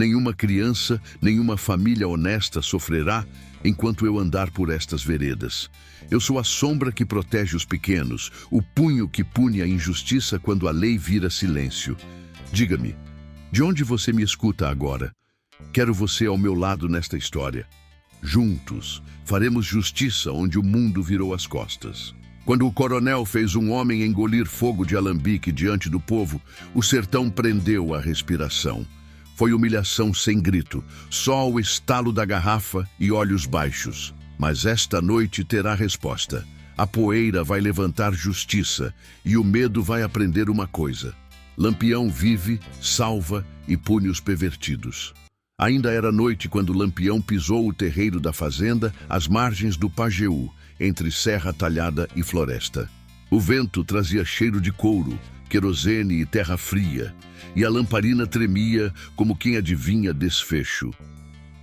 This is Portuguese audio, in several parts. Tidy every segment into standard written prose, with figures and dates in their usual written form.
Nenhuma criança, nenhuma família honesta sofrerá enquanto eu andar por estas veredas. Eu sou a sombra que protege os pequenos, o punho que pune a injustiça quando a lei vira silêncio. Diga-me, de onde você me escuta agora? Quero você ao meu lado nesta história. Juntos, faremos justiça onde o mundo virou as costas. Quando o coronel fez um homem engolir fogo de alambique diante do povo, o sertão prendeu a respiração. Foi humilhação sem grito, só o estalo da garrafa e olhos baixos. Mas esta noite terá resposta. A poeira vai levantar justiça e o medo vai aprender uma coisa. Lampião vive, salva e pune os pervertidos. Ainda era noite quando Lampião pisou o terreiro da fazenda às margens do Pajeú, entre serra talhada e floresta. O vento trazia cheiro de couro, querosene e terra fria, e a lamparina tremia como quem adivinha desfecho.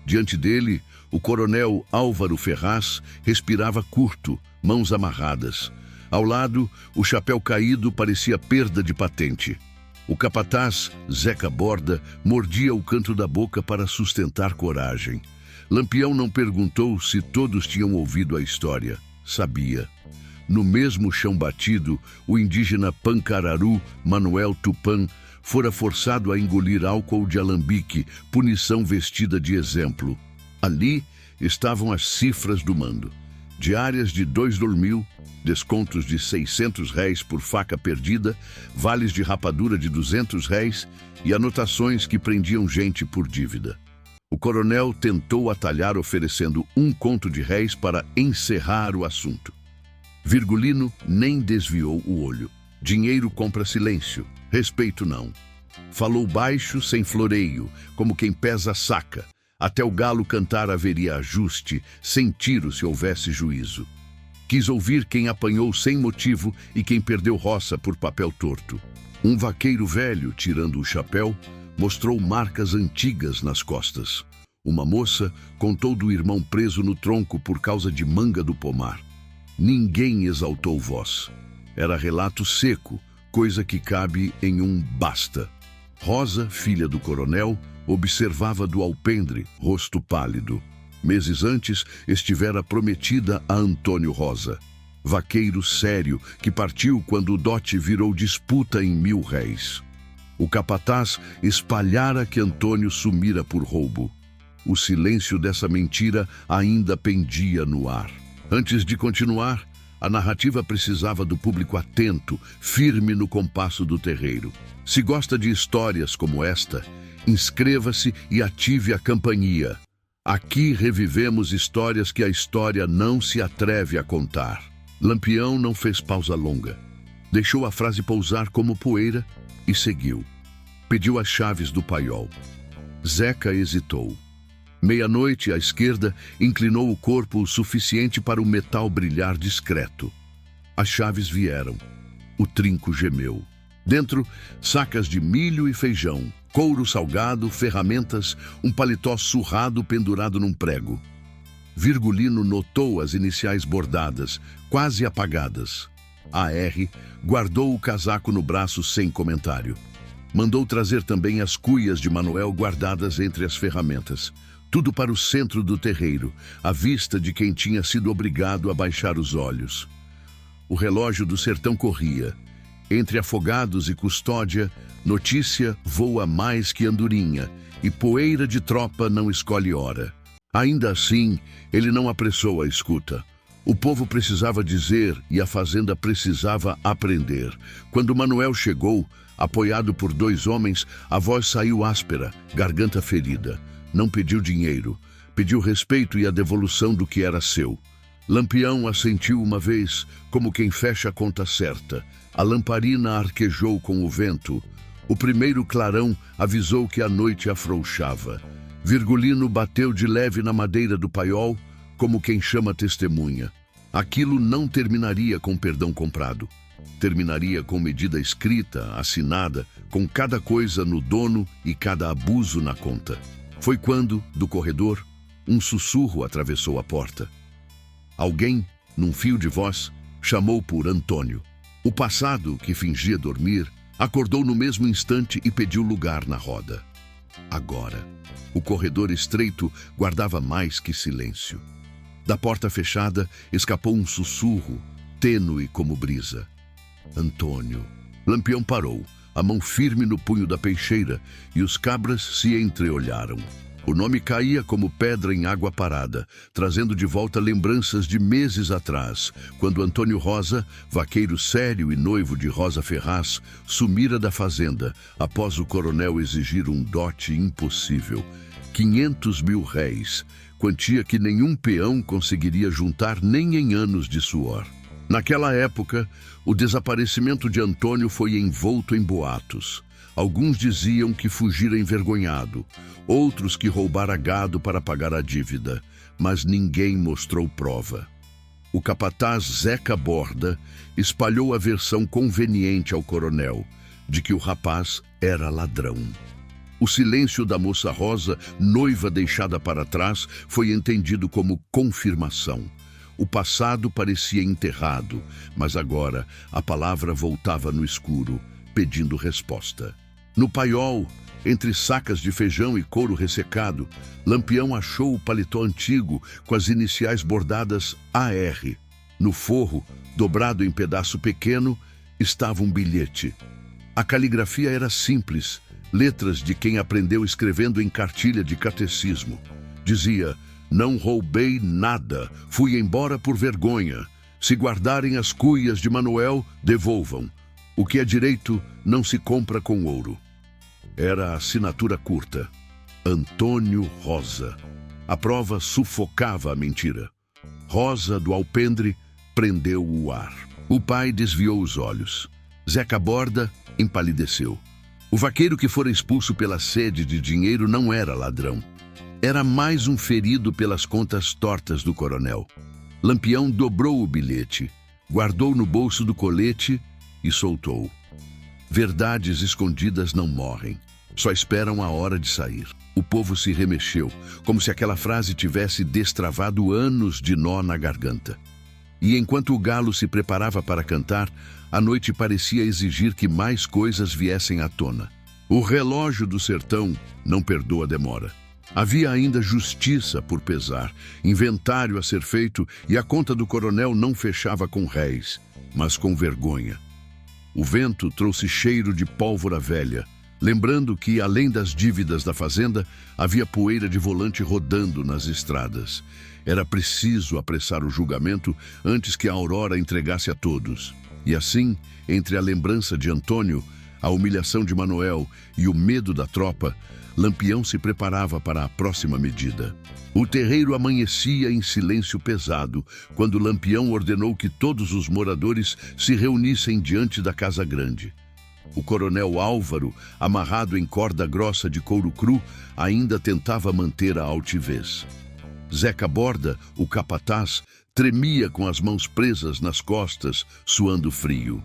Diante dele, o coronel Álvaro Ferraz respirava curto, mãos amarradas. Ao lado, o chapéu caído parecia perda de patente. O capataz, Zeca Borda, mordia o canto da boca para sustentar coragem. Lampião não perguntou se todos tinham ouvido a história. Sabia. No mesmo chão batido, o indígena Pancararu, Manuel Tupã, fora forçado a engolir álcool de alambique, punição vestida de exemplo. Ali estavam as cifras do mando. Diárias de 2 dormil, descontos de R$ 600 por faca perdida, vales de rapadura de R$ 200 e anotações que prendiam gente por dívida. O coronel tentou atalhar oferecendo R$ 1 para encerrar o assunto. Virgulino nem desviou o olho. Dinheiro compra silêncio, respeito não. Falou baixo, sem floreio, como quem pesa a saca. Até o galo cantar haveria ajuste, sem tiro se houvesse juízo. Quis ouvir quem apanhou sem motivo e quem perdeu roça por papel torto. Um vaqueiro velho, tirando o chapéu, mostrou marcas antigas nas costas. Uma moça contou do irmão preso no tronco por causa de manga do pomar. Ninguém exaltou voz. Era relato seco, coisa que cabe em um basta. Rosa, filha do coronel, observava do alpendre, rosto pálido. Meses antes, estivera prometida a Antônio Rosa. Vaqueiro sério, que partiu quando o dote virou disputa em R$ 1.000. O capataz espalhara que Antônio sumira por roubo. O silêncio dessa mentira ainda pendia no ar. Antes de continuar, a narrativa precisava do público atento, firme no compasso do terreiro. Se gosta de histórias como esta, inscreva-se e ative a campainha. Aqui revivemos histórias que a história não se atreve a contar. Lampião não fez pausa longa. Deixou a frase pousar como poeira e seguiu. Pediu as chaves do paiol. Zeca hesitou. Meia-noite, à esquerda, inclinou o corpo o suficiente para o metal brilhar discreto. As chaves vieram. O trinco gemeu. Dentro, sacas de milho e feijão, couro salgado, ferramentas, um paletó surrado pendurado num prego. Virgulino notou as iniciais bordadas, quase apagadas. A.R. guardou o casaco no braço sem comentário. Mandou trazer também as cuias de Manuel guardadas entre as ferramentas. Tudo para o centro do terreiro, à vista de quem tinha sido obrigado a baixar os olhos. O relógio do sertão corria. Entre afogados e custódia, notícia voa mais que andorinha, e poeira de tropa não escolhe hora. Ainda assim, ele não apressou a escuta. O povo precisava dizer e a fazenda precisava aprender. Quando Manuel chegou, apoiado por 2 homens, a voz saiu áspera, garganta ferida. Não pediu dinheiro, pediu respeito e a devolução do que era seu. Lampião assentiu uma vez, como quem fecha a conta certa. A lamparina arquejou com o vento. O primeiro clarão avisou que a noite afrouxava. Virgulino bateu de leve na madeira do paiol, como quem chama testemunha. Aquilo não terminaria com perdão comprado. Terminaria com medida escrita, assinada, com cada coisa no dono e cada abuso na conta. Foi quando, do corredor, um sussurro atravessou a porta. Alguém, num fio de voz, chamou por Antônio. O passado, que fingia dormir, acordou no mesmo instante e pediu lugar na roda. Agora. O corredor estreito guardava mais que silêncio. Da porta fechada escapou um sussurro, tênue como brisa. Antônio. Lampião parou, a mão firme no punho da peixeira, e os cabras se entreolharam. O nome caía como pedra em água parada, trazendo de volta lembranças de meses atrás, quando Antônio Rosa, vaqueiro sério e noivo de Rosa Ferraz, sumira da fazenda após o coronel exigir um dote impossível. 500 mil réis, quantia que nenhum peão conseguiria juntar nem em anos de suor. Naquela época, o desaparecimento de Antônio foi envolto em boatos. Alguns diziam que fugira envergonhado, outros que roubara gado para pagar a dívida, mas ninguém mostrou prova. O capataz Zeca Borda espalhou a versão conveniente ao coronel, de que o rapaz era ladrão. O silêncio da moça Rosa, noiva deixada para trás, foi entendido como confirmação. O passado parecia enterrado, mas agora a palavra voltava no escuro, pedindo resposta. No paiol, entre sacas de feijão e couro ressecado, Lampião achou o paletó antigo com as iniciais bordadas AR. No forro, dobrado em pedaço pequeno, estava um bilhete. A caligrafia era simples, letras de quem aprendeu escrevendo em cartilha de catecismo. Dizia: "Não roubei nada, fui embora por vergonha. Se guardarem as cuias de Manuel, devolvam. O que é direito não se compra com ouro." Era a assinatura curta. Antônio Rosa. A prova sufocava a mentira. Rosa, do alpendre, prendeu o ar. O pai desviou os olhos. Zeca Borda empalideceu. O vaqueiro que fora expulso pela sede de dinheiro não era ladrão. Era mais um ferido pelas contas tortas do coronel. Lampião dobrou o bilhete, guardou no bolso do colete e soltou. Verdades escondidas não morrem, só esperam a hora de sair. O povo se remexeu, como se aquela frase tivesse destravado anos de nó na garganta. E enquanto o galo se preparava para cantar, a noite parecia exigir que mais coisas viessem à tona. O relógio do sertão não perdoa demora. Havia ainda justiça por pesar, inventário a ser feito, e a conta do coronel não fechava com réis, mas com vergonha. O vento trouxe cheiro de pólvora velha, lembrando que, além das dívidas da fazenda, havia poeira de volante rodando nas estradas. Era preciso apressar o julgamento antes que a aurora entregasse a todos. E assim, entre a lembrança de Antônio, a humilhação de Manuel e o medo da tropa, Lampião se preparava para a próxima medida. O terreiro amanhecia em silêncio pesado, quando Lampião ordenou que todos os moradores se reunissem diante da casa grande. O coronel Álvaro, amarrado em corda grossa de couro cru, ainda tentava manter a altivez. Zeca Borda, o capataz, tremia com as mãos presas nas costas, suando frio.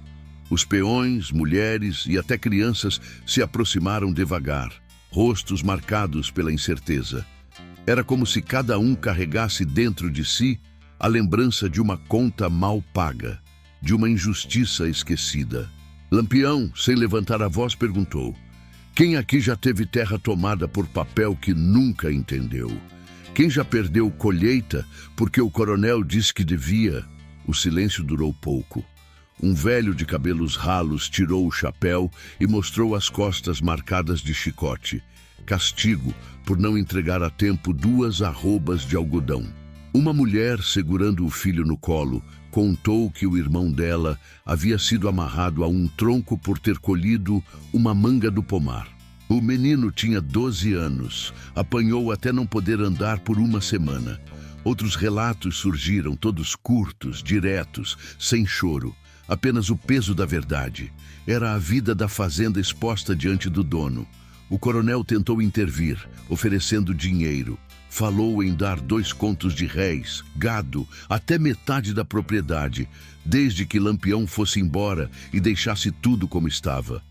Os peões, mulheres e até crianças se aproximaram devagar, rostos marcados pela incerteza. Era como se cada um carregasse dentro de si a lembrança de uma conta mal paga, de uma injustiça esquecida. Lampião, sem levantar a voz, perguntou: "Quem aqui já teve terra tomada por papel que nunca entendeu? Quem já perdeu colheita porque o coronel disse que devia?" O silêncio durou pouco. Um velho de cabelos ralos tirou o chapéu e mostrou as costas marcadas de chicote. Castigo por não entregar a tempo 2 arrobas de algodão. Uma mulher, segurando o filho no colo, contou que o irmão dela havia sido amarrado a um tronco por ter colhido uma manga do pomar. O menino tinha 12 anos, apanhou até não poder andar por uma semana. Outros relatos surgiram, todos curtos, diretos, sem choro. Apenas o peso da verdade. Era a vida da fazenda exposta diante do dono. O coronel tentou intervir, oferecendo dinheiro. Falou em dar 2 contos de réis, gado, até metade da propriedade, desde que Lampião fosse embora e deixasse tudo como estava.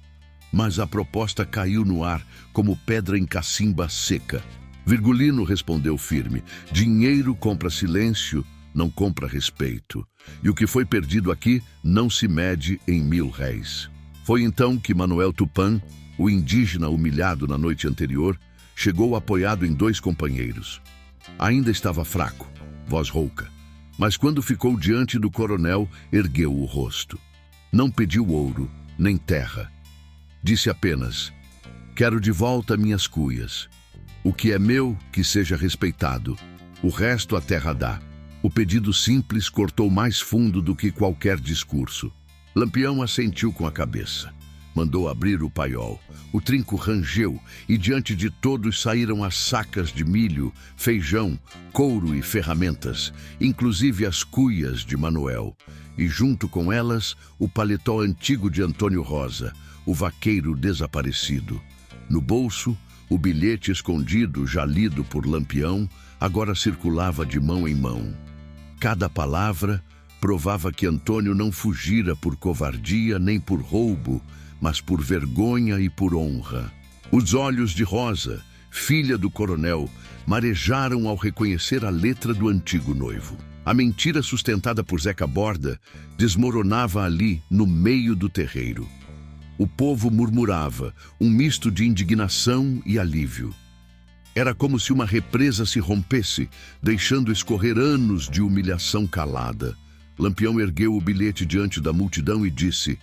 Mas a proposta caiu no ar como pedra em cacimba seca. Virgulino respondeu firme: "Dinheiro compra silêncio, não compra respeito. E o que foi perdido aqui não se mede em 1000 réis." Foi então que Manuel Tupã, o indígena humilhado na noite anterior, chegou apoiado em 2 companheiros. Ainda estava fraco, voz rouca, mas quando ficou diante do coronel, ergueu o rosto. Não pediu ouro, nem terra. Disse apenas: quero de volta minhas cuias. O que é meu, que seja respeitado. O resto a terra dá. O pedido simples cortou mais fundo do que qualquer discurso. Lampião assentiu com a cabeça. Mandou abrir o paiol. O trinco rangeu e diante de todos saíram as sacas de milho, feijão, couro e ferramentas, inclusive as cuias de Manuel. E junto com elas, o paletó antigo de Antônio Rosa, o vaqueiro desaparecido. No bolso, o bilhete escondido, já lido por Lampião, agora circulava de mão em mão. Cada palavra provava que Antônio não fugira por covardia nem por roubo, mas por vergonha e por honra. Os olhos de Rosa, filha do coronel, marejaram ao reconhecer a letra do antigo noivo. A mentira sustentada por Zeca Borda desmoronava ali, no meio do terreiro. O povo murmurava, um misto de indignação e alívio. Era como se uma represa se rompesse, deixando escorrer anos de humilhação calada. Lampião ergueu o bilhete diante da multidão e disse: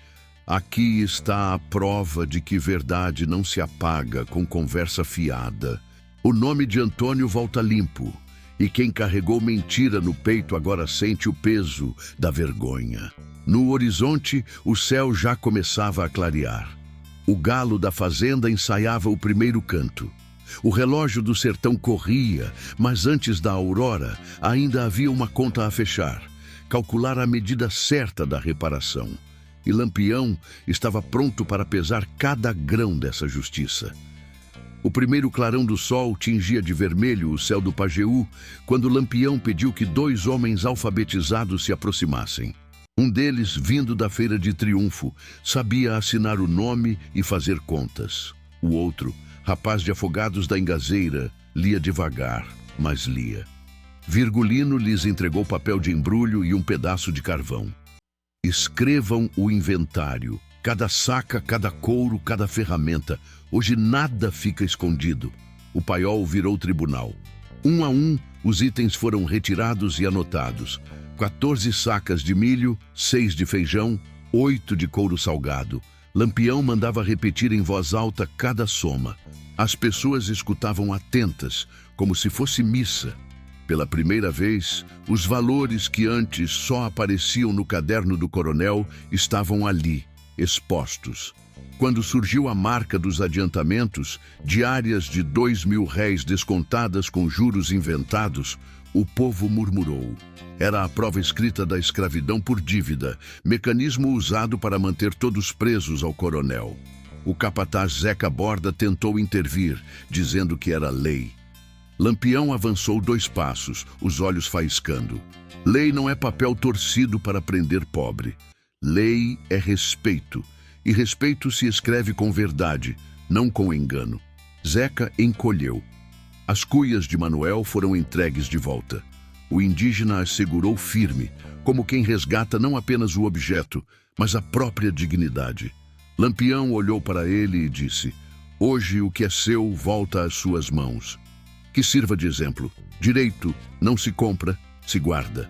aqui está a prova de que verdade não se apaga com conversa fiada. O nome de Antônio volta limpo, e quem carregou mentira no peito agora sente o peso da vergonha. No horizonte, o céu já começava a clarear. O galo da fazenda ensaiava o primeiro canto. O relógio do sertão corria, mas antes da aurora ainda havia uma conta a fechar, calcular a medida certa da reparação. E Lampião estava pronto para pesar cada grão dessa justiça. O primeiro clarão do sol tingia de vermelho o céu do Pajeú, quando Lampião pediu que 2 homens alfabetizados se aproximassem. Um deles, vindo da Feira de Triunfo, sabia assinar o nome e fazer contas. O outro, rapaz de Afogados da Engazeira, lia devagar, mas lia. Virgulino lhes entregou papel de embrulho e um pedaço de carvão. Escrevam o inventário, cada saca, cada couro, cada ferramenta. Hoje nada fica escondido. O paiol virou tribunal. Um a um, os itens foram retirados e anotados. 14 sacas de milho, 6 de feijão, 8 de couro salgado. Lampião mandava repetir em voz alta cada soma. As pessoas escutavam atentas, como se fosse missa. Pela primeira vez, os valores que antes só apareciam no caderno do coronel estavam ali, expostos. Quando surgiu a marca dos adiantamentos, diárias de 2.000 réis descontadas com juros inventados, o povo murmurou. Era a prova escrita da escravidão por dívida, mecanismo usado para manter todos presos ao coronel. O capataz Zeca Borda tentou intervir, dizendo que era lei. Lampião avançou 2 passos, os olhos faiscando. Lei não é papel torcido para prender pobre. Lei é respeito, e respeito se escreve com verdade, não com engano. Zeca encolheu. As cuias de Manuel foram entregues de volta. O indígena as segurou firme, como quem resgata não apenas o objeto, mas a própria dignidade. Lampião olhou para ele e disse: hoje o que é seu volta às suas mãos. Que sirva de exemplo. Direito não se compra, se guarda.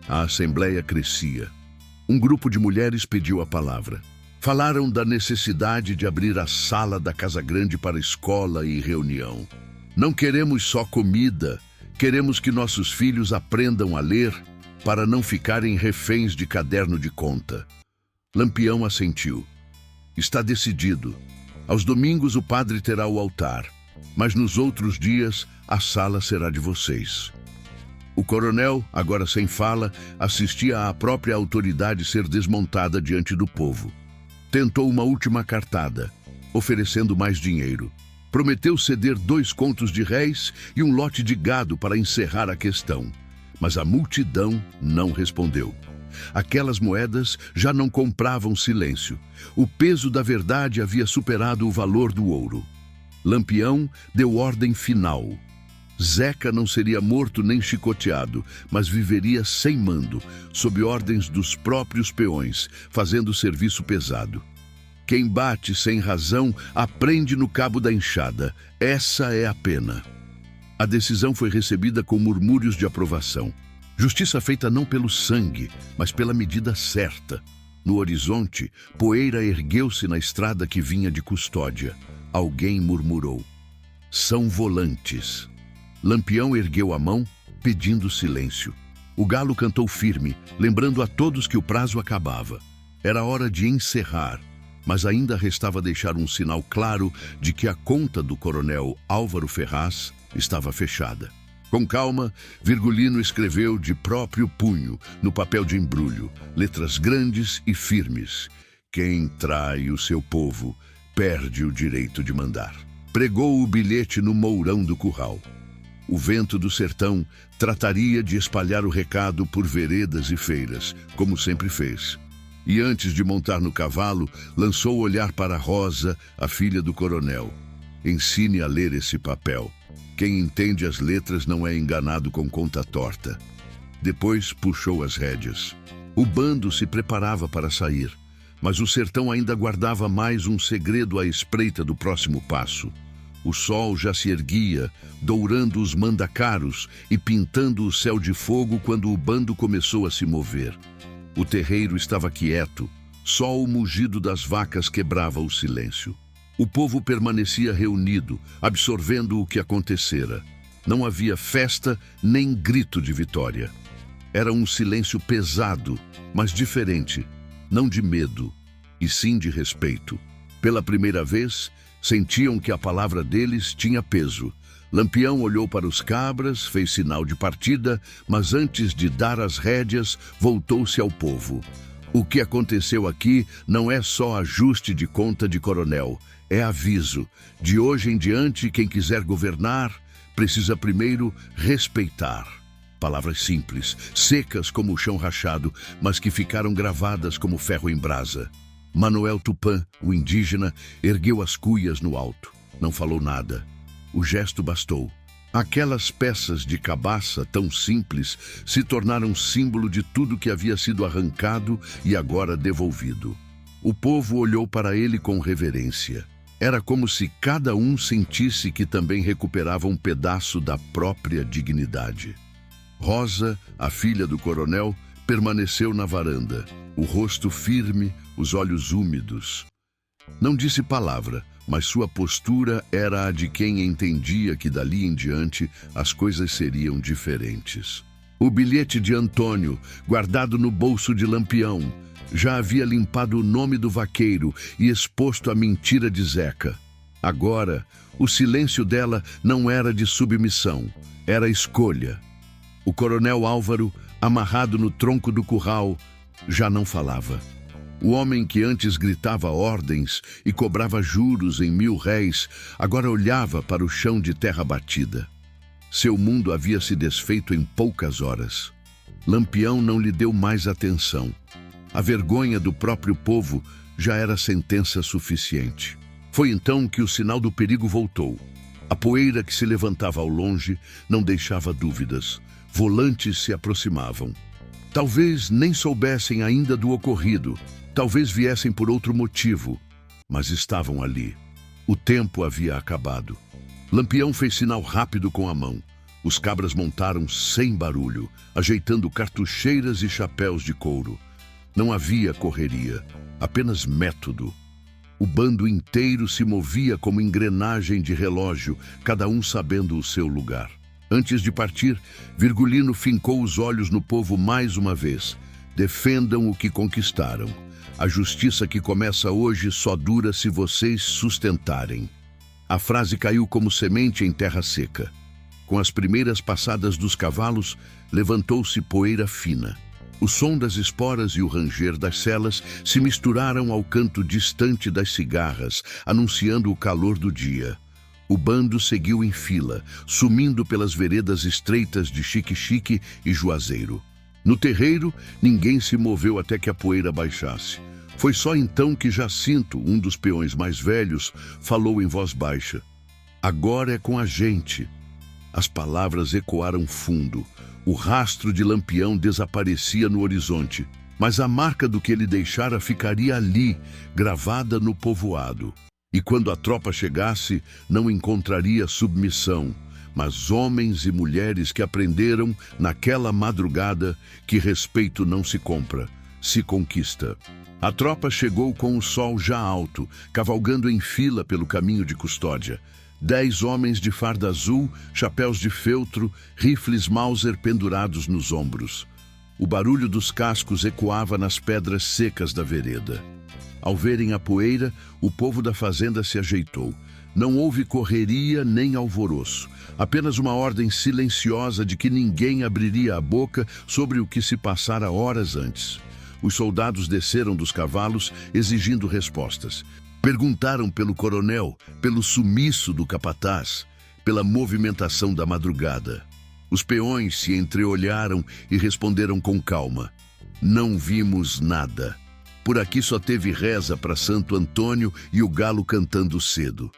A assembleia crescia. Um grupo de mulheres pediu a palavra. Falaram da necessidade de abrir a sala da Casa Grande para escola e reunião. Não queremos só comida, queremos que nossos filhos aprendam a ler para não ficarem reféns de caderno de conta. Lampião assentiu. Está decidido. Aos domingos o padre terá o altar, mas nos outros dias a sala será de vocês. O coronel, agora sem fala, assistia à própria autoridade ser desmontada diante do povo. Tentou uma última cartada, oferecendo mais dinheiro. Prometeu ceder 2 contos de réis e um lote de gado para encerrar a questão. Mas a multidão não respondeu. Aquelas moedas já não compravam silêncio. O peso da verdade havia superado o valor do ouro. Lampião deu ordem final. Zeca não seria morto nem chicoteado, mas viveria sem mando, sob ordens dos próprios peões, fazendo serviço pesado. Quem bate sem razão aprende no cabo da enxada. Essa é a pena. A decisão foi recebida com murmúrios de aprovação. Justiça feita não pelo sangue, mas pela medida certa. No horizonte, poeira ergueu-se na estrada que vinha de Custódia. Alguém murmurou: "São volantes." Lampião ergueu a mão, pedindo silêncio. O galo cantou firme, lembrando a todos que o prazo acabava. Era hora de encerrar, mas ainda restava deixar um sinal claro de que a conta do coronel Álvaro Ferraz estava fechada. Com calma, Virgulino escreveu de próprio punho, no papel de embrulho, letras grandes e firmes: "Quem trai o seu povo perde o direito de mandar." Pregou o bilhete no mourão do curral. O vento do sertão trataria de espalhar o recado por veredas e feiras, como sempre fez. E antes de montar no cavalo, lançou o olhar para Rosa, a filha do coronel. "Ensine a ler esse papel. Quem entende as letras não é enganado com conta torta." Depois puxou as rédeas. O bando se preparava para sair, mas o sertão ainda guardava mais um segredo à espreita do próximo passo. O sol já se erguia, dourando os mandacaros e pintando o céu de fogo quando o bando começou a se mover. O terreiro estava quieto, só o mugido das vacas quebrava o silêncio. O povo permanecia reunido, absorvendo o que acontecera. Não havia festa nem grito de vitória. Era um silêncio pesado, mas diferente, não de medo, e sim de respeito. Pela primeira vez, sentiam que a palavra deles tinha peso. Lampião olhou para os cabras, fez sinal de partida, mas antes de dar as rédeas, voltou-se ao povo. "O que aconteceu aqui não é só ajuste de conta de coronel, é aviso. De hoje em diante, quem quiser governar, precisa primeiro respeitar." Palavras simples, secas como o chão rachado, mas que ficaram gravadas como ferro em brasa. Manuel Tupã, o indígena, ergueu as cuias no alto. Não falou nada. O gesto bastou. Aquelas peças de cabaça tão simples se tornaram símbolo de tudo que havia sido arrancado e agora devolvido. O povo olhou para ele com reverência. Era como se cada um sentisse que também recuperava um pedaço da própria dignidade. Rosa, a filha do coronel, permaneceu na varanda, o rosto firme, os olhos úmidos. Não disse palavra, mas sua postura era a de quem entendia que dali em diante as coisas seriam diferentes. O bilhete de Antônio, guardado no bolso de Lampião, já havia limpado o nome do vaqueiro e exposto a mentira de Zeca. Agora, o silêncio dela não era de submissão, era escolha. O coronel Álvaro, amarrado no tronco do curral, já não falava. O homem que antes gritava ordens e cobrava juros em 1000 réis, agora olhava para o chão de terra batida. Seu mundo havia se desfeito em poucas horas. Lampião não lhe deu mais atenção. A vergonha do próprio povo já era sentença suficiente. Foi então que o sinal do perigo voltou. A poeira que se levantava ao longe não deixava dúvidas. Volantes se aproximavam. Talvez nem soubessem ainda do ocorrido. Talvez viessem por outro motivo, mas estavam ali. O tempo havia acabado. Lampião fez sinal rápido com a mão. Os cabras montaram sem barulho, ajeitando cartucheiras e chapéus de couro. Não havia correria, apenas método. O bando inteiro se movia como engrenagem de relógio, cada um sabendo o seu lugar. Antes de partir, Virgulino fincou os olhos no povo mais uma vez. Defendam o que conquistaram. A justiça que começa hoje só dura se vocês sustentarem. A frase caiu como semente em terra seca. Com as primeiras passadas dos cavalos, levantou-se poeira fina. O som das esporas e o ranger das selas se misturaram ao canto distante das cigarras, anunciando o calor do dia. O bando seguiu em fila, sumindo pelas veredas estreitas de Xique-Xique e Juazeiro. No terreiro, ninguém se moveu até que a poeira baixasse. Foi só então que Jacinto, um dos peões mais velhos, falou em voz baixa. "Agora é com a gente." As palavras ecoaram fundo. O rastro de Lampião desaparecia no horizonte, mas a marca do que ele deixara ficaria ali, gravada no povoado. E quando a tropa chegasse, não encontraria submissão, mas homens e mulheres que aprenderam, naquela madrugada, que respeito não se compra, se conquista. A tropa chegou com o sol já alto, cavalgando em fila pelo caminho de Custódia. 10 homens de farda azul, chapéus de feltro, rifles Mauser pendurados nos ombros. O barulho dos cascos ecoava nas pedras secas da vereda. Ao verem a poeira, o povo da fazenda se ajeitou. Não houve correria nem alvoroço, apenas uma ordem silenciosa de que ninguém abriria a boca sobre o que se passara horas antes. Os soldados desceram dos cavalos exigindo respostas. Perguntaram pelo coronel, pelo sumiço do capataz, pela movimentação da madrugada. Os peões se entreolharam e responderam com calma: não vimos nada. Por aqui só teve reza para Santo Antônio e o galo cantando cedo.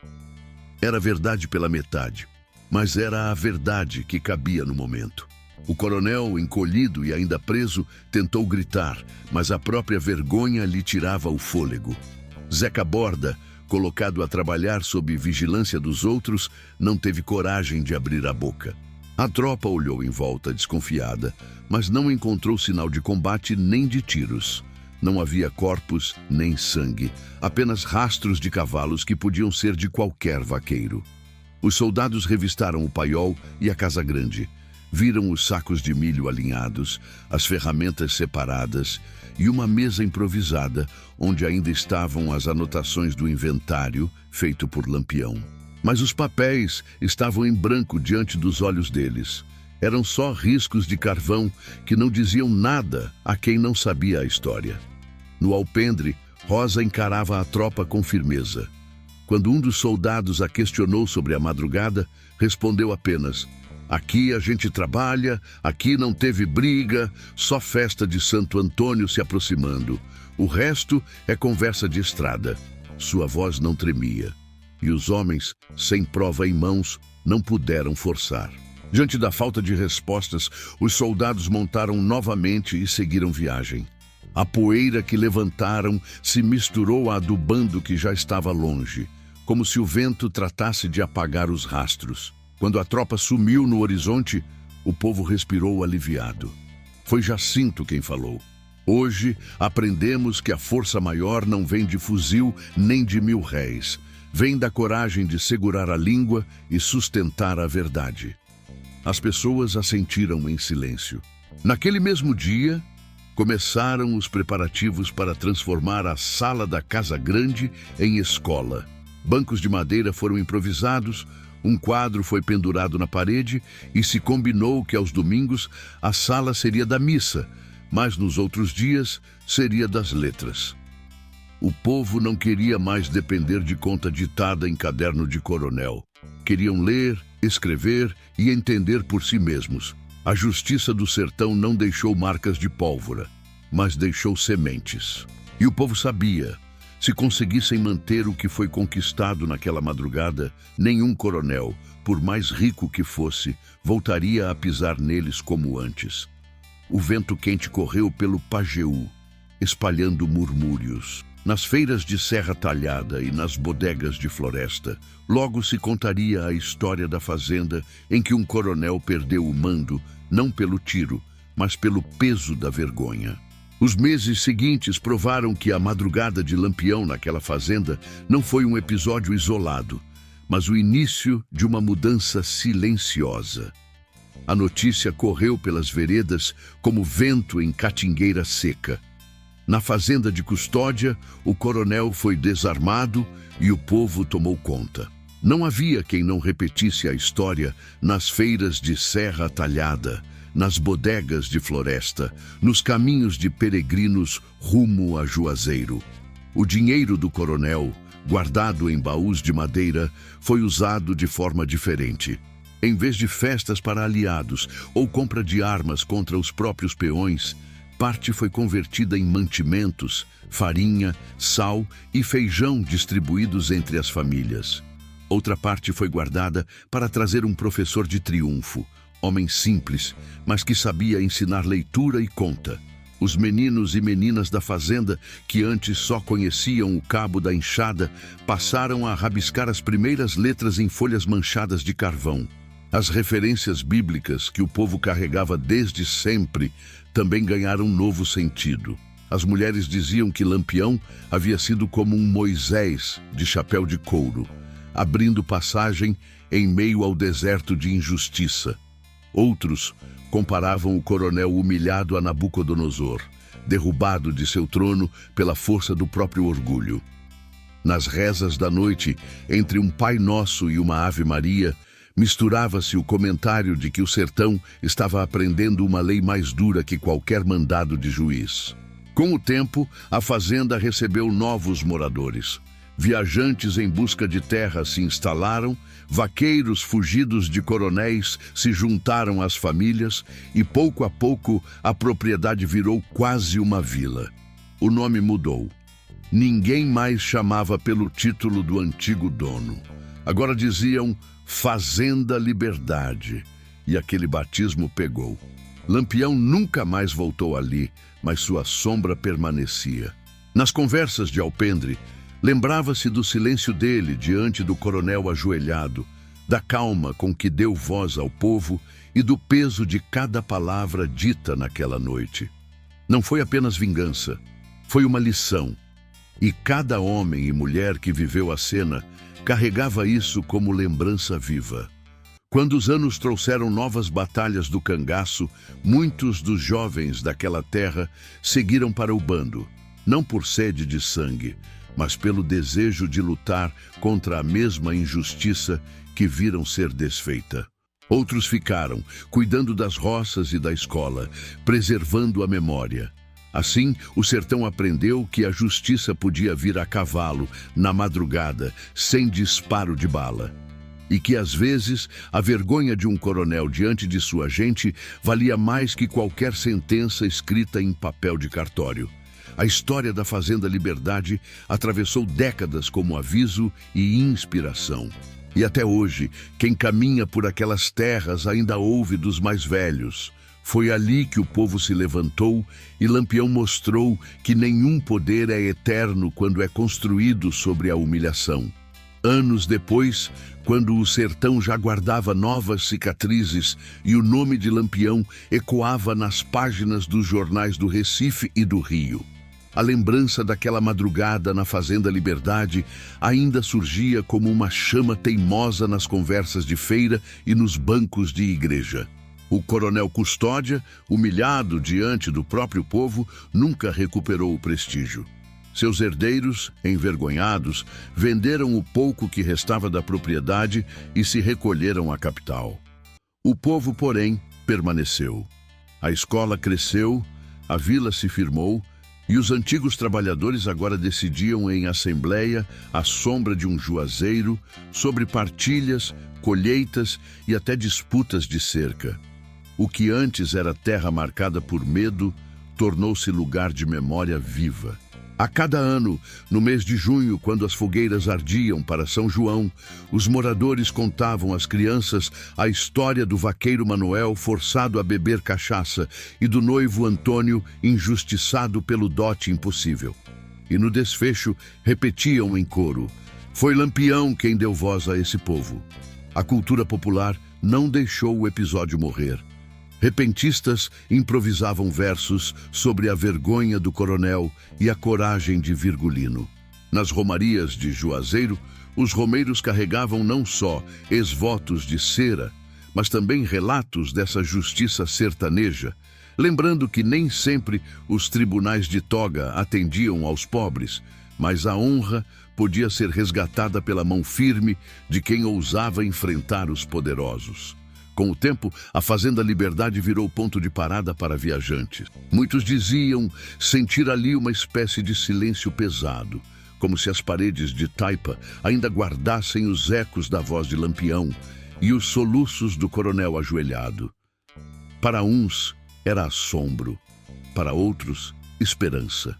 Era verdade pela metade, mas era a verdade que cabia no momento. O coronel, encolhido e ainda preso, tentou gritar, mas a própria vergonha lhe tirava o fôlego. Zeca Borda, colocado a trabalhar sob vigilância dos outros, não teve coragem de abrir a boca. A tropa olhou em volta desconfiada, mas não encontrou sinal de combate nem de tiros. Não havia corpos nem sangue, apenas rastros de cavalos que podiam ser de qualquer vaqueiro. Os soldados revistaram o paiol e a casa grande. Viram os sacos de milho alinhados, as ferramentas separadas e uma mesa improvisada, onde ainda estavam as anotações do inventário feito por Lampião. Mas os papéis estavam em branco diante dos olhos deles. Eram só riscos de carvão que não diziam nada a quem não sabia a história. No alpendre, Rosa encarava a tropa com firmeza. Quando um dos soldados a questionou sobre a madrugada, respondeu apenas: aqui a gente trabalha, aqui não teve briga, só festa de Santo Antônio se aproximando. O resto é conversa de estrada. Sua voz não tremia. E os homens, sem prova em mãos, não puderam forçar. Diante da falta de respostas, os soldados montaram novamente e seguiram viagem. A poeira que levantaram se misturou à do bando que já estava longe, como se o vento tratasse de apagar os rastros. Quando a tropa sumiu no horizonte, o povo respirou aliviado. Foi Jacinto quem falou. Hoje aprendemos que a força maior não vem de fuzil nem de 1000 réis. Vem da coragem de segurar a língua e sustentar a verdade. As pessoas assentiram em silêncio. Naquele mesmo dia, começaram os preparativos para transformar a sala da Casa Grande em escola. Bancos de madeira foram improvisados, um quadro foi pendurado na parede e se combinou que aos domingos a sala seria da missa, mas nos outros dias seria das letras. O povo não queria mais depender de conta ditada em caderno de coronel. Queriam ler, escrever e entender por si mesmos. A justiça do sertão não deixou marcas de pólvora, mas deixou sementes. E o povo sabia, se conseguissem manter o que foi conquistado naquela madrugada, nenhum coronel, por mais rico que fosse, voltaria a pisar neles como antes. O vento quente correu pelo Pajeú, espalhando murmúrios. Nas feiras de Serra Talhada e nas bodegas de floresta, logo se contaria a história da fazenda em que um coronel perdeu o mando, não pelo tiro, mas pelo peso da vergonha. Os meses seguintes provaram que a madrugada de Lampião naquela fazenda não foi um episódio isolado, mas o início de uma mudança silenciosa. A notícia correu pelas veredas como vento em catingueira seca. Na fazenda de Custódia, o coronel foi desarmado e o povo tomou conta. Não havia quem não repetisse a história nas feiras de Serra Talhada, nas bodegas de floresta, nos caminhos de peregrinos rumo a Juazeiro. O dinheiro do coronel, guardado em baús de madeira, foi usado de forma diferente. Em vez de festas para aliados ou compra de armas contra os próprios peões, parte foi convertida em mantimentos, farinha, sal e feijão distribuídos entre as famílias. Outra parte foi guardada para trazer um professor de triunfo, homem simples, mas que sabia ensinar leitura e conta. Os meninos e meninas da fazenda, que antes só conheciam o cabo da enxada, passaram a rabiscar as primeiras letras em folhas manchadas de carvão. As referências bíblicas que o povo carregava desde sempre também ganharam um novo sentido. As mulheres diziam que Lampião havia sido como um Moisés de chapéu de couro, abrindo passagem em meio ao deserto de injustiça. Outros comparavam o coronel humilhado a Nabucodonosor, derrubado de seu trono pela força do próprio orgulho. Nas rezas da noite, entre um Pai Nosso e uma Ave Maria, misturava-se o comentário de que o sertão estava aprendendo uma lei mais dura que qualquer mandado de juiz. Com o tempo, a fazenda recebeu novos moradores. Viajantes em busca de terra se instalaram, vaqueiros fugidos de coronéis se juntaram às famílias e, pouco a pouco, a propriedade virou quase uma vila. O nome mudou. Ninguém mais chamava pelo título do antigo dono. Agora diziam Fazenda Liberdade, e aquele batismo pegou. Lampião nunca mais voltou ali, mas sua sombra permanecia. Nas conversas de alpendre, lembrava-se do silêncio dele diante do coronel ajoelhado, da calma com que deu voz ao povo e do peso de cada palavra dita naquela noite. Não foi apenas vingança, foi uma lição. E cada homem e mulher que viveu a cena carregava isso como lembrança viva. Quando os anos trouxeram novas batalhas do cangaço, muitos dos jovens daquela terra seguiram para o bando, não por sede de sangue, mas pelo desejo de lutar contra a mesma injustiça que viram ser desfeita. Outros ficaram, cuidando das roças e da escola, preservando a memória. Assim, o sertão aprendeu que a justiça podia vir a cavalo, na madrugada, sem disparo de bala. E que, às vezes, a vergonha de um coronel diante de sua gente valia mais que qualquer sentença escrita em papel de cartório. A história da Fazenda Liberdade atravessou décadas como aviso e inspiração. E até hoje, quem caminha por aquelas terras ainda ouve dos mais velhos. Foi ali que o povo se levantou e Lampião mostrou que nenhum poder é eterno quando é construído sobre a humilhação. Anos depois, quando o sertão já guardava novas cicatrizes e o nome de Lampião ecoava nas páginas dos jornais do Recife e do Rio, a lembrança daquela madrugada na Fazenda Liberdade ainda surgia como uma chama teimosa nas conversas de feira e nos bancos de igreja. O coronel Custódia, humilhado diante do próprio povo, nunca recuperou o prestígio. Seus herdeiros, envergonhados, venderam o pouco que restava da propriedade e se recolheram à capital. O povo, porém, permaneceu. A escola cresceu, a vila se firmou, e os antigos trabalhadores agora decidiam em assembleia, à sombra de um juazeiro, sobre partilhas, colheitas e até disputas de cerca. O que antes era terra marcada por medo, tornou-se lugar de memória viva. A cada ano, no mês de junho, quando as fogueiras ardiam para São João, os moradores contavam às crianças a história do vaqueiro Manuel forçado a beber cachaça e do noivo Antônio injustiçado pelo dote impossível. E no desfecho, repetiam em coro: foi Lampião quem deu voz a esse povo. A cultura popular não deixou o episódio morrer. Repentistas improvisavam versos sobre a vergonha do coronel e a coragem de Virgulino. Nas romarias de Juazeiro, os romeiros carregavam não só exvotos de cera, mas também relatos dessa justiça sertaneja, lembrando que nem sempre os tribunais de toga atendiam aos pobres, mas a honra podia ser resgatada pela mão firme de quem ousava enfrentar os poderosos. Com o tempo, a Fazenda Liberdade virou ponto de parada para viajantes. Muitos diziam sentir ali uma espécie de silêncio pesado, como se as paredes de taipa ainda guardassem os ecos da voz de Lampião e os soluços do coronel ajoelhado. Para uns, era assombro, para outros, esperança.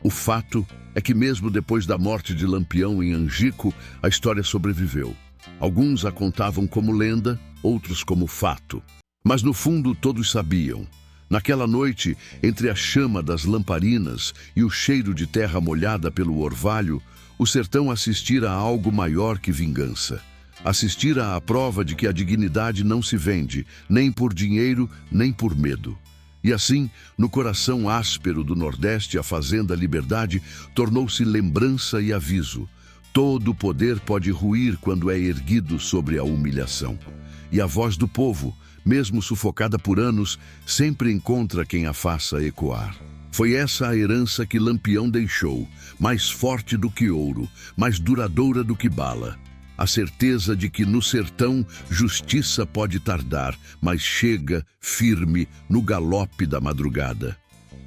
O fato é que mesmo depois da morte de Lampião em Angico, a história sobreviveu. Alguns a contavam como lenda, outros como fato. Mas no fundo todos sabiam. Naquela noite, entre a chama das lamparinas e o cheiro de terra molhada pelo orvalho, o sertão assistira a algo maior que vingança. Assistira à prova de que a dignidade não se vende, nem por dinheiro, nem por medo. E assim, no coração áspero do Nordeste, a Fazenda Liberdade tornou-se lembrança e aviso. Todo o poder pode ruir quando é erguido sobre a humilhação. E a voz do povo, mesmo sufocada por anos, sempre encontra quem a faça ecoar. Foi essa a herança que Lampião deixou, mais forte do que ouro, mais duradoura do que bala. A certeza de que no sertão justiça pode tardar, mas chega firme no galope da madrugada.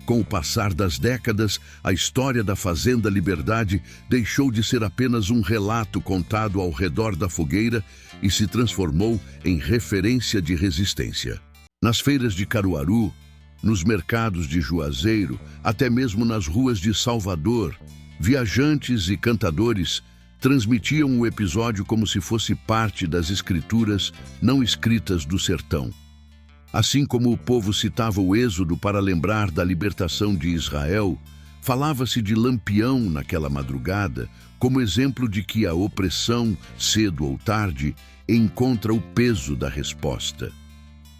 Com o passar das décadas, a história da Fazenda Liberdade deixou de ser apenas um relato contado ao redor da fogueira e se transformou em referência de resistência. Nas feiras de Caruaru, nos mercados de Juazeiro, até mesmo nas ruas de Salvador, viajantes e cantadores transmitiam o episódio como se fosse parte das escrituras não escritas do sertão. Assim como o povo citava o Êxodo para lembrar da libertação de Israel, falava-se de Lampião naquela madrugada como exemplo de que a opressão, cedo ou tarde, encontra o peso da resposta.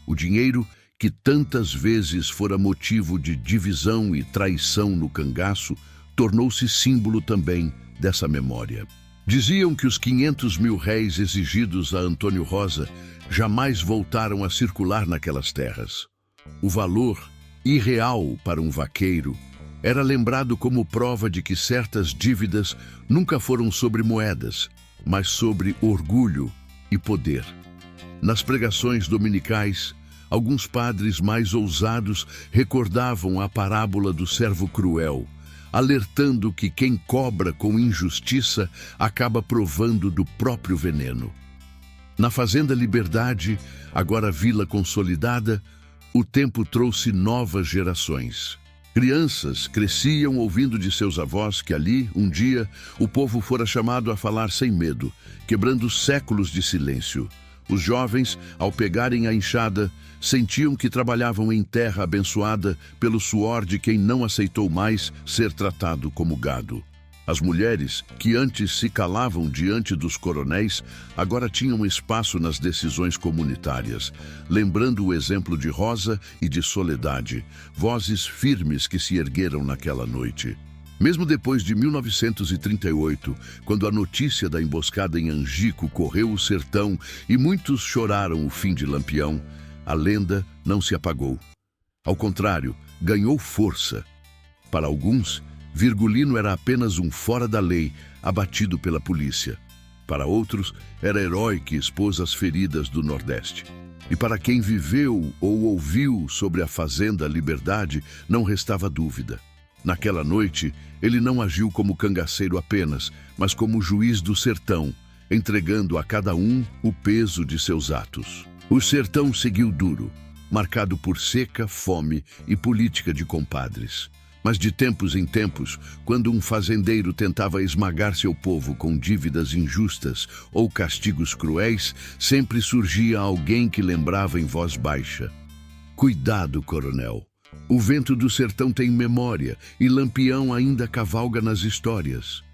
O dinheiro, que tantas vezes fora motivo de divisão e traição no cangaço, tornou-se símbolo também dessa memória. Diziam que os 500 mil réis exigidos a Antônio Rosa jamais voltaram a circular naquelas terras. O valor, irreal para um vaqueiro, era lembrado como prova de que certas dívidas nunca foram sobre moedas, mas sobre orgulho e poder. Nas pregações dominicais, alguns padres mais ousados recordavam a parábola do servo cruel, alertando que quem cobra com injustiça acaba provando do próprio veneno. Na Fazenda Liberdade, agora vila consolidada, o tempo trouxe novas gerações. Crianças cresciam ouvindo de seus avós que ali, um dia, o povo fora chamado a falar sem medo, quebrando séculos de silêncio. Os jovens, ao pegarem a enxada, sentiam que trabalhavam em terra abençoada pelo suor de quem não aceitou mais ser tratado como gado. As mulheres, que antes se calavam diante dos coronéis, agora tinham espaço nas decisões comunitárias, lembrando o exemplo de Rosa e de Soledade, vozes firmes que se ergueram naquela noite. Mesmo depois de 1938, quando a notícia da emboscada em Angico correu o sertão e muitos choraram o fim de Lampião, a lenda não se apagou. Ao contrário, ganhou força. Para alguns, Virgulino era apenas um fora da lei, abatido pela polícia. Para outros, era herói que expôs as feridas do Nordeste. E para quem viveu ou ouviu sobre a Fazenda Liberdade, não restava dúvida. Naquela noite, ele não agiu como cangaceiro apenas, mas como juiz do sertão, entregando a cada um o peso de seus atos. O sertão seguiu duro, marcado por seca, fome e política de compadres. Mas de tempos em tempos, quando um fazendeiro tentava esmagar seu povo com dívidas injustas ou castigos cruéis, sempre surgia alguém que lembrava em voz baixa: "Cuidado, coronel. O vento do sertão tem memória e Lampião ainda cavalga nas histórias."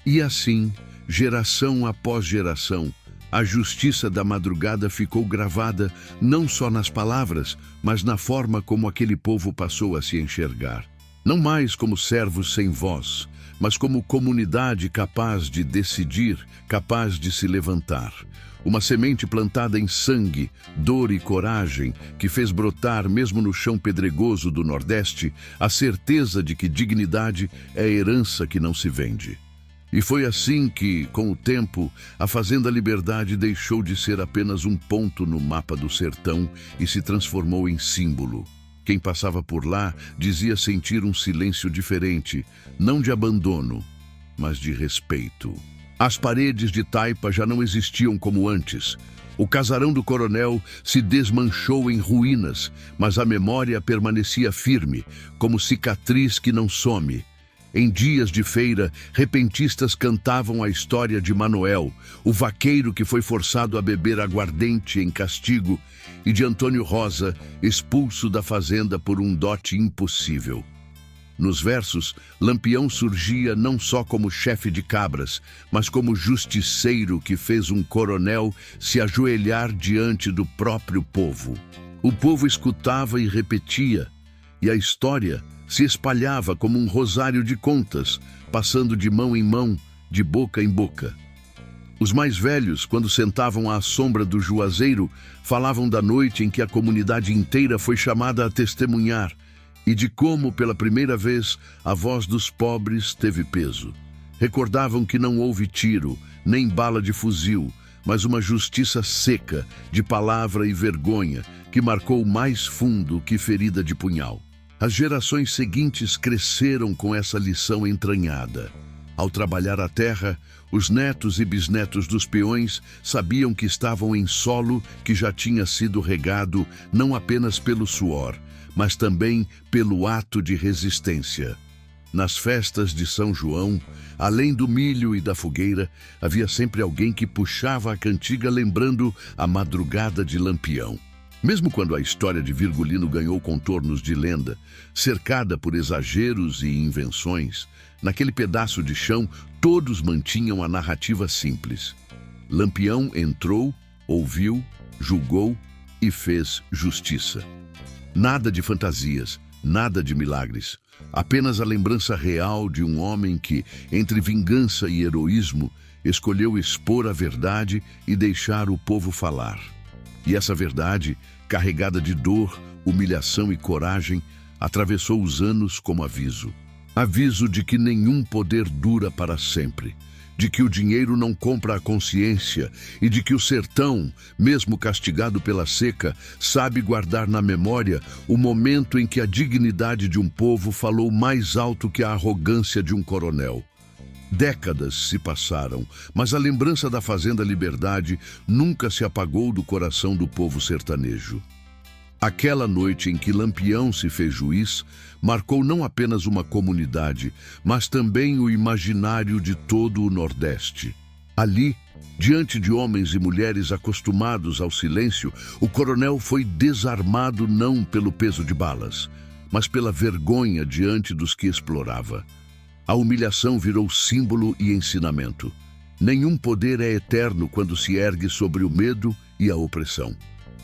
E assim, geração após geração, a justiça da madrugada ficou gravada não só nas palavras, mas na forma como aquele povo passou a se enxergar. Não mais como servos sem voz, mas como comunidade capaz de decidir, capaz de se levantar. Uma semente plantada em sangue, dor e coragem, que fez brotar, mesmo no chão pedregoso do Nordeste, a certeza de que dignidade é herança que não se vende. E foi assim que, com o tempo, a Fazenda Liberdade deixou de ser apenas um ponto no mapa do sertão e se transformou em símbolo. Quem passava por lá dizia sentir um silêncio diferente, não de abandono, mas de respeito. As paredes de taipa já não existiam como antes. O casarão do coronel se desmanchou em ruínas, mas a memória permanecia firme, como cicatriz que não some. Em dias de feira, repentistas cantavam a história de Manuel, o vaqueiro que foi forçado a beber aguardente em castigo, e de Antônio Rosa, expulso da fazenda por um dote impossível. Nos versos, Lampião surgia não só como chefe de cabras, mas como justiceiro que fez um coronel se ajoelhar diante do próprio povo. O povo escutava e repetia, e a história se espalhava como um rosário de contas, passando de mão em mão, de boca em boca. Os mais velhos, quando sentavam à sombra do juazeiro, falavam da noite em que a comunidade inteira foi chamada a testemunhar, e de como, pela primeira vez, a voz dos pobres teve peso. Recordavam que não houve tiro, nem bala de fuzil, mas uma justiça seca, de palavra e vergonha, que marcou mais fundo que ferida de punhal. As gerações seguintes cresceram com essa lição entranhada. Ao trabalhar a terra, os netos e bisnetos dos peões sabiam que estavam em solo que já tinha sido regado não apenas pelo suor, mas também pelo ato de resistência. Nas festas de São João, além do milho e da fogueira, havia sempre alguém que puxava a cantiga lembrando a madrugada de Lampião. Mesmo quando a história de Virgulino ganhou contornos de lenda, cercada por exageros e invenções, naquele pedaço de chão todos mantinham a narrativa simples. Lampião entrou, ouviu, julgou e fez justiça. Nada de fantasias, nada de milagres. Apenas a lembrança real de um homem que, entre vingança e heroísmo, escolheu expor a verdade e deixar o povo falar. E essa verdade, carregada de dor, humilhação e coragem, atravessou os anos como aviso. Aviso de que nenhum poder dura para sempre, de que o dinheiro não compra a consciência e de que o sertão, mesmo castigado pela seca, sabe guardar na memória o momento em que a dignidade de um povo falou mais alto que a arrogância de um coronel. Décadas se passaram, mas a lembrança da Fazenda Liberdade nunca se apagou do coração do povo sertanejo. Aquela noite em que Lampião se fez juiz marcou não apenas uma comunidade, mas também o imaginário de todo o Nordeste. Ali, diante de homens e mulheres acostumados ao silêncio, o coronel foi desarmado não pelo peso de balas, mas pela vergonha diante dos que explorava. A humilhação virou símbolo e ensinamento. Nenhum poder é eterno quando se ergue sobre o medo e a opressão.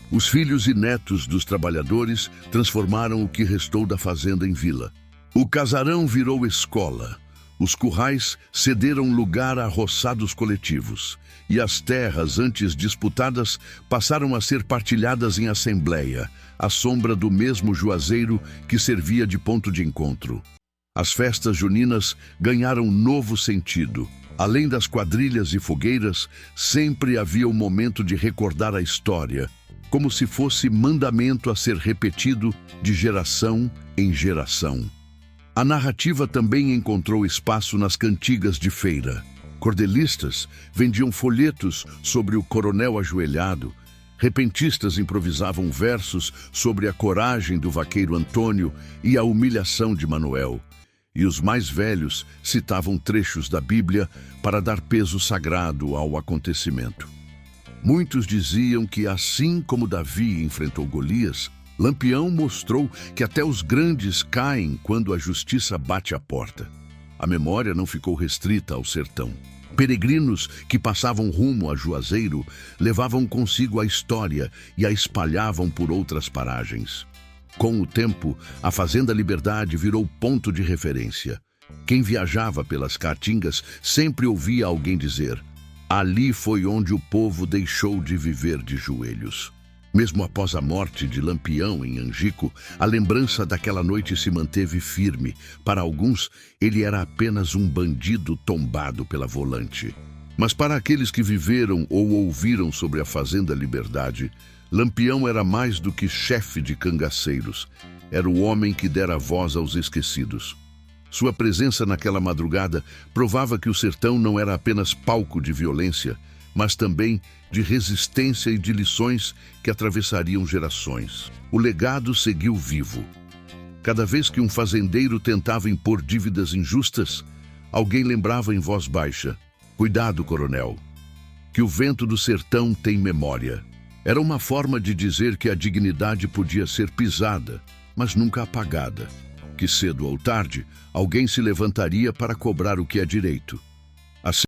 Os filhos e netos dos trabalhadores transformaram o que restou da fazenda em vila. O casarão virou escola. Os currais cederam lugar a roçados coletivos. E as terras, antes disputadas, passaram a ser partilhadas em assembleia, à sombra do mesmo juazeiro que servia de ponto de encontro. As festas juninas ganharam novo sentido. Além das quadrilhas e fogueiras, sempre havia o momento de recordar a história, como se fosse mandamento a ser repetido de geração em geração. A narrativa também encontrou espaço nas cantigas de feira. Cordelistas vendiam folhetos sobre o coronel ajoelhado, repentistas improvisavam versos sobre a coragem do vaqueiro Antônio e a humilhação de Manuel, e os mais velhos citavam trechos da Bíblia para dar peso sagrado ao acontecimento. Muitos diziam que, assim como Davi enfrentou Golias, Lampião mostrou que até os grandes caem quando a justiça bate à porta. A memória não ficou restrita ao sertão. Peregrinos que passavam rumo a Juazeiro levavam consigo a história e a espalhavam por outras paragens. Com o tempo, a Fazenda Liberdade virou ponto de referência. Quem viajava pelas caatingas sempre ouvia alguém dizer: ali foi onde o povo deixou de viver de joelhos. Mesmo após a morte de Lampião em Angico, a lembrança daquela noite se manteve firme. Para alguns, ele era apenas um bandido tombado pela volante. Mas para aqueles que viveram ou ouviram sobre a Fazenda Liberdade, Lampião era mais do que chefe de cangaceiros. Era o homem que dera voz aos esquecidos. Sua presença naquela madrugada provava que o sertão não era apenas palco de violência, mas também de resistência e de lições que atravessariam gerações. O legado seguiu vivo. Cada vez que um fazendeiro tentava impor dívidas injustas, alguém lembrava em voz baixa: "Cuidado, coronel, que o vento do sertão tem memória." Era uma forma de dizer que a dignidade podia ser pisada, mas nunca apagada. Que cedo ou tarde, alguém se levantaria para cobrar o que é direito.